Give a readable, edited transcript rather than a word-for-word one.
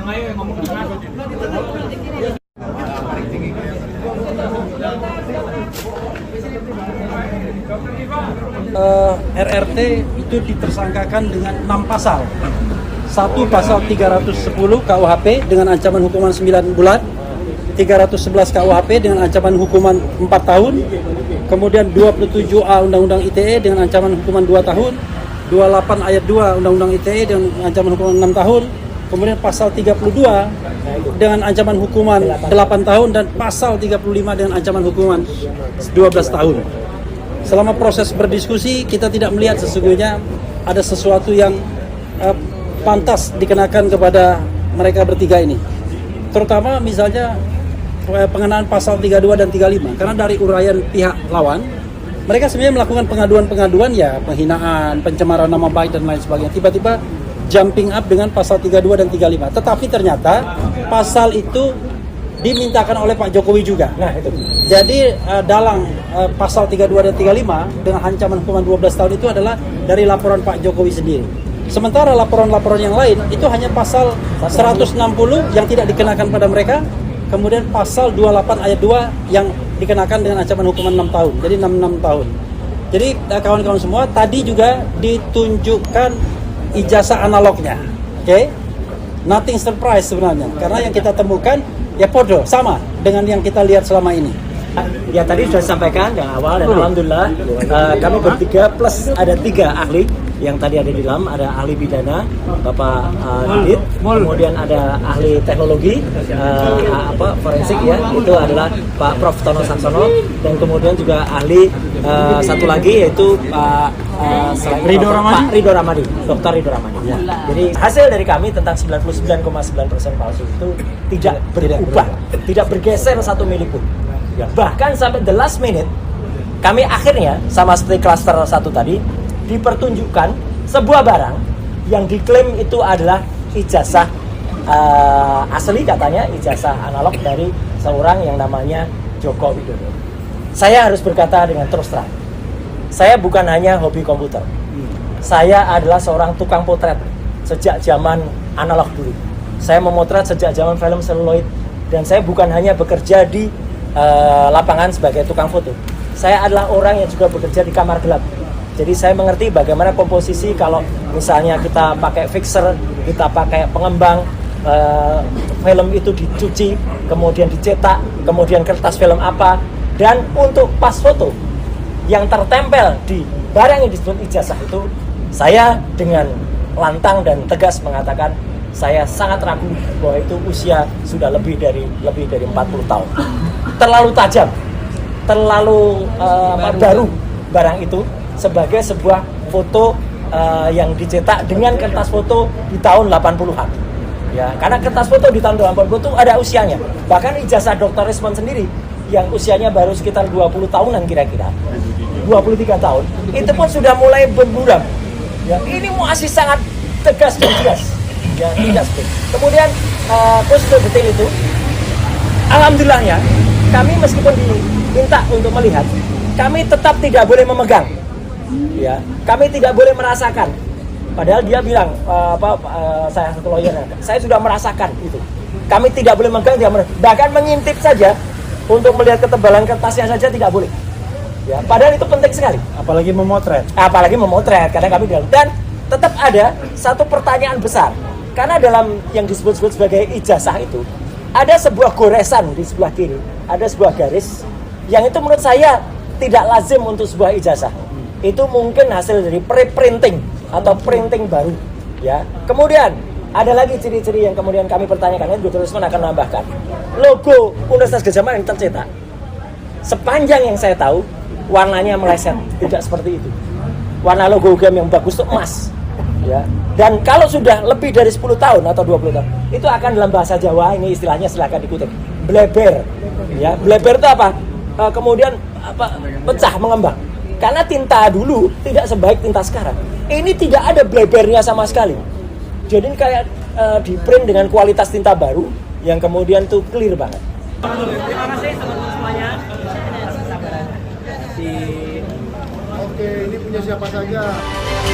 RRT itu ditersangkakan dengan 6 pasal. Satu pasal 310 KUHP dengan ancaman hukuman 9 bulan, 311 KUHP dengan ancaman hukuman 4 tahun, kemudian 27A Undang-Undang ITE dengan ancaman hukuman 2 tahun, 28 ayat 2 Undang-Undang ITE dengan ancaman hukuman 6 tahun, kemudian pasal 32 dengan ancaman hukuman 8 tahun, dan pasal 35 dengan ancaman hukuman 12 tahun. Selama proses berdiskusi, kita tidak melihat sesungguhnya ada sesuatu yang pantas dikenakan kepada mereka bertiga ini. Terutama misalnya pengenaan pasal 32 dan 35. Karena dari uraian pihak lawan, mereka sebenarnya melakukan pengaduan-pengaduan ya penghinaan, pencemaran nama baik dan lain sebagainya. Tiba-tiba jumping up dengan pasal 32 dan 35. Tetapi ternyata pasal itu dimintakan oleh Pak Jokowi juga. Nah, itu. Jadi dalam pasal 32 dan 35 dengan ancaman hukuman 12 tahun itu adalah dari laporan Pak Jokowi sendiri. Sementara laporan-laporan yang lain itu hanya pasal 160 yang tidak dikenakan pada mereka, kemudian pasal 28 ayat 2 yang dikenakan dengan ancaman hukuman 6 tahun. Jadi 6 tahun. Jadi kawan-kawan semua, tadi juga ditunjukkan ijazah analognya. Oke? Nothing surprise sebenarnya. Karena yang kita temukan ya podo, sama dengan yang kita lihat selama ini. Ya tadi sudah disampaikan yang awal, dan alhamdulillah kami bertiga plus ada 3 ahli yang tadi ada di dalam. Ada ahli pidana Bapak Didit, kemudian ada ahli teknologi forensik ya, itu adalah Pak Prof Tono Saksono, dan kemudian juga ahli satu lagi yaitu Pak Ridho Ramadi, Dr. Ridho Ramadi. Ya. Jadi hasil dari kami tentang 99,9% palsu itu tidak berubah, tidak bergeser 1 mili pun. Ya, bahkan sampai the last minute kami akhirnya sama seperti klaster 1 tadi dipertunjukkan sebuah barang yang diklaim itu adalah ijazah asli, katanya ijazah analog dari seorang yang namanya Joko Widodo. Saya harus berkata dengan terus terang, saya bukan hanya hobi komputer, saya adalah seorang tukang potret sejak zaman analog dulu. Saya memotret sejak zaman film seluloid, dan saya bukan hanya bekerja di lapangan sebagai tukang foto. Saya adalah orang yang juga bekerja di kamar gelap. Jadi saya mengerti bagaimana komposisi kalau misalnya kita pakai fixer, kita pakai pengembang, film itu dicuci, kemudian dicetak, kemudian kertas film apa, dan untuk pas foto yang tertempel di barang yang disebut ijazah itu, saya dengan lantang dan tegas mengatakan saya sangat ragu bahwa itu usia sudah lebih dari 40 tahun. Terlalu tajam, terlalu baru barang itu sebagai sebuah foto yang dicetak dengan kertas foto di tahun 80-an. Ya, karena kertas foto di tahun 80 itu ada usianya. Bahkan ijazah Dr. Rismond sendiri yang usianya baru sekitar 20 tahunan kira-kira, 23 tahun, itu pun sudah mulai berburam. Ya, ini masih sangat tegas dan jelas. Ya, tidak seperti. Kemudian khusus detail itu, alhamdulillahnya kami meskipun diminta untuk melihat, kami tetap tidak boleh memegang. Ya, kami tidak boleh merasakan. Padahal dia bilang saya satu lawyer, saya sudah merasakan itu. Kami tidak boleh memegang, bahkan mengintip saja untuk melihat ketebalan kertasnya saja tidak boleh. Ya, padahal itu penting sekali. Apalagi memotret. Apalagi memotret, karena kami dalam. Dan tetap ada satu pertanyaan besar. Karena dalam yang disebut-sebut sebagai ijazah itu, ada sebuah goresan di sebelah kiri, ada sebuah garis yang itu menurut saya tidak lazim untuk sebuah ijazah. Itu mungkin hasil dari pre-printing atau printing baru. Ya. Kemudian ada lagi ciri-ciri yang kemudian kami pertanyakan, Dr. Rismond akan menambahkan logo Universitas Gadjah Mada yang tercetak. Sepanjang yang saya tahu, warnanya meleset, tidak seperti itu. Warna logo UGM yang bagus itu emas. Ya. Dan kalau sudah lebih dari 10 tahun atau 20 tahun, itu akan dalam bahasa Jawa, ini istilahnya silakan dikutip, bleber. Ya, bleber itu apa? Kemudian pecah, mengembang. Karena tinta dulu tidak sebaik tinta sekarang. Ini tidak ada blebernya sama sekali. Jadi ini kayak di print dengan kualitas tinta baru yang kemudian tuh clear banget. Terima kasih teman-teman semuanya. Oke, ini punya siapa saja?